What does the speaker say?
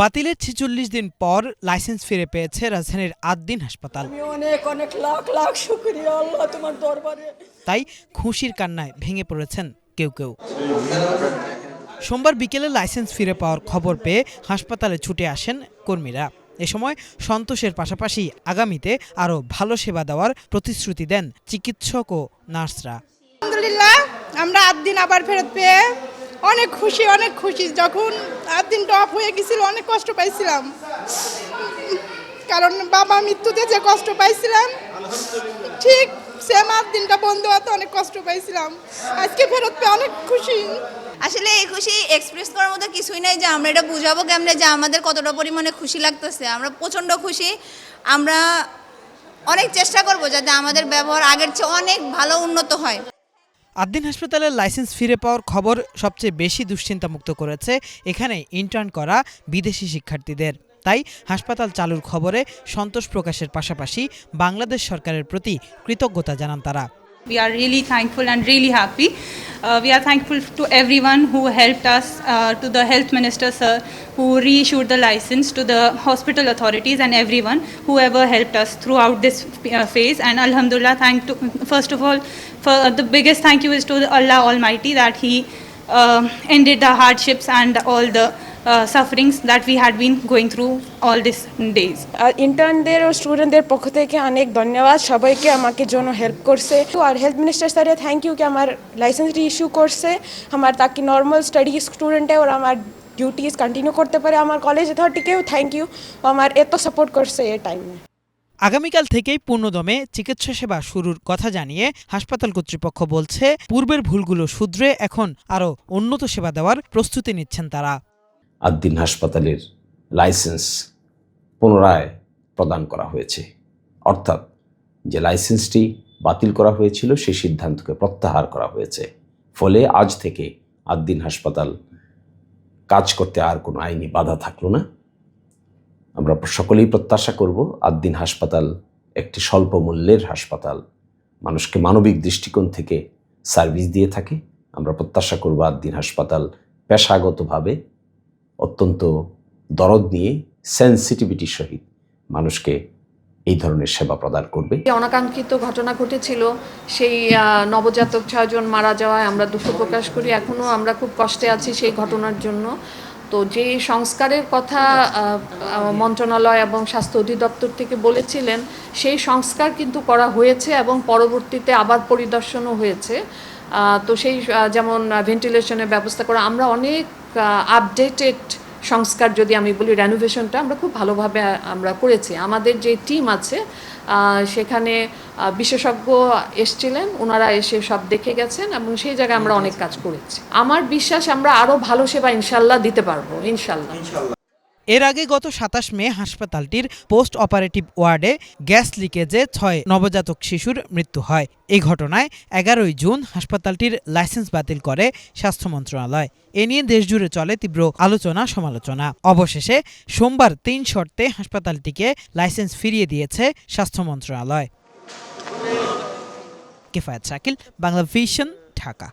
বাতিলের ৪৬ দিন পর লাইসেন্স ফিরে পেয়েছে রাজধানীর আদ্দিন হাসপাতাল। অনেক অনেক লাখ লাখ শুকরিয়া আল্লাহ তোমার দরবারে। তাই খুশির কান্নায় ভেঙে পড়েছেন কেউ কেউ। সোমবার বিকেলে লাইসেন্স ফিরে পাওয়ার খবর পেয়ে হাসপাতালে ছুটে আসেন কর্মীরা। এ সময় সন্তোষের পাশাপাশি আগামীতে আরও ভালো সেবা দেওয়ার প্রতিশ্রুতি দেন চিকিৎসক ও নার্সরা। আলহামদুলিল্লাহ, আমরা আদ্দিন আবার ফেরত পেয়ে অনেক খুশি। যখন আদ্দিন টপ হয়ে গেছিল অনেক কষ্ট পাইছিলাম, কারণ বাবা মৃত্যুতে যে কষ্ট পাইছিলাম ঠিক সেম আদ্দিনটা বন্ধ হতে অনেক কষ্ট পাইছিলাম। আজকে ফেরত পেয়ে অনেক খুশি। আসলে এই খুশি এক্সপ্রেস করার মতো কিছুই নাই যে আমরা এটা বুঝাবো কেমনে যে আমাদের কতটা পরিমাণে খুশি লাগতেছে। আমরা প্রচণ্ড খুশি। আমরা অনেক চেষ্টা করব যাতে আমাদের ব্যবহার আগের চেয়ে অনেক ভালো উন্নত হয়। আদ্দিন হাসপাতালের লাইসেন্স ফিরে পাওয়ার খবর সবচেয়ে বেশি দুশ্চিন্তামুক্ত করেছে এখানে ইন্টার্ন করা বিদেশি শিক্ষার্থীদের। তাই হাসপাতাল চালুর খবরে সন্তোষ প্রকাশের পাশাপাশি বাংলাদেশ সরকারের প্রতি কৃতজ্ঞতা জানান তারা। We are really thankful and really happy. We are thankful to everyone who helped us, to the health minister sir, who reissued the license, to the hospital authorities and everyone whoever helped us throughout this phase. And alhamdulillah, first of all, for the biggest thank you is to Allah Almighty that He ended the hardships and all the sufferings that we had been going through all these days. ইন্টার্নদের ও স্টুডেন্টদের পক্ষ থেকে অনেক ধন্যবাদ সবাইকে আমাকে জন্য help করছে। আর health minister স্যারে থ্যাংক ইউ কি আমার লাইসেন্স ইস্যু করছে আমার তাকে নর্মাল স্টাডি স্টুডেন্টে ওরা আমার ডিউটিস কন্টিনিউ করতে পারে। আমার কলেজ অথরিটিকেও থ্যাংক ইউ আমার এত সাপোর্ট করছে এই টাইমে। আগামীকাল থেকেই পূর্ণদমে চিকিৎসা সেবা শুরুর কথা জানিয়ে হাসপাতাল কর্তৃপক্ষ বলছে পূর্বের ভুলগুলো শুধরে এখন আরও উন্নত সেবা দেওয়ার প্রস্তুতি নিচ্ছেন তারা। আদ্দিন হাসপাতালের লাইসেন্স পুনরায় প্রদান করা হয়েছে, অর্থাৎ যে লাইসেন্সটি বাতিল করা হয়েছিল সেই সিদ্ধান্তকে প্রত্যাহার করা হয়েছে। ফলে আজ থেকে আদ্দিন হাসপাতাল কাজ করতে আর কোনো আইনি বাধা থাকলো না। আমরা সকলেই প্রত্যাশা করব আদ্দিন হাসপাতাল একটি স্বল্প মূল্যের হাসপাতাল, মানুষকে মানবিক দৃষ্টিকোণ থেকে সার্ভিস দিয়ে থাকে। আমরা প্রত্যাশা করব আদ্দিন হাসপাতাল পেশাগতভাবে অত্যন্ত দরদ নিয়ে সেন্সিটিভিটির সহিত মানুষকে এই ধরনের সেবা প্রদান করবে। অনাকাঙ্ক্ষিত ঘটনা ঘটেছিল, সেই নবজাতক 6 জন মারা যাওয়ায় আমরা দুঃখ প্রকাশ করি। এখনও আমরা খুব কষ্টে আছি সেই ঘটনার জন্য। তো যে সংস্কারের কথা মন্ত্রণালয় এবং স্বাস্থ্য অধিদপ্তর থেকে বলেছিলেন সেই সংস্কার কিন্তু করা হয়েছে এবং পরবর্তীতে আবার পরিদর্শনও হয়েছে। তো সেই যেমন ভেন্টিলেশনের ব্যবস্থা করা, আমরা অনেক আপডেটেড সংস্কার যদি আমি বলি রেনোভেশনটা আমরা খুব ভালোভাবে আমরা করেছি। আমাদের যে টিম আছে সেখানে বিশেষজ্ঞ এসেছিলেন, ওনারা এসে সব দেখে গেছেন এবং সেই জায়গায় আমরা অনেক কাজ করেছি। আমার বিশ্বাস আমরা আরও ভালো সেবা ইনশাল্লাহ দিতে পারবো, ইনশাল্লাহ। এর আগে গত ২৭ মে হাসপাতালটির পোস্ট অপারেটিভ ওয়ার্ডে গ্যাস লিকেজে ৬ নবজাতক শিশুর মৃত্যু হয়। এই ঘটনায় ১১ই জুন হাসপাতালটির লাইসেন্স বাতিল করে স্বাস্থ্য মন্ত্রণালয়। এ নিয়ে দেশজুড়ে চলে তীব্র আলোচনা সমালোচনা। অবশেষে সোমবার ৩ শর্তে হাসপাতালটিকে লাইসেন্স ফিরিয়ে দিয়েছে স্বাস্থ্য মন্ত্রণালয়। কিফায়েত শাকিল, বাংলা ভিশন, ঢাকা।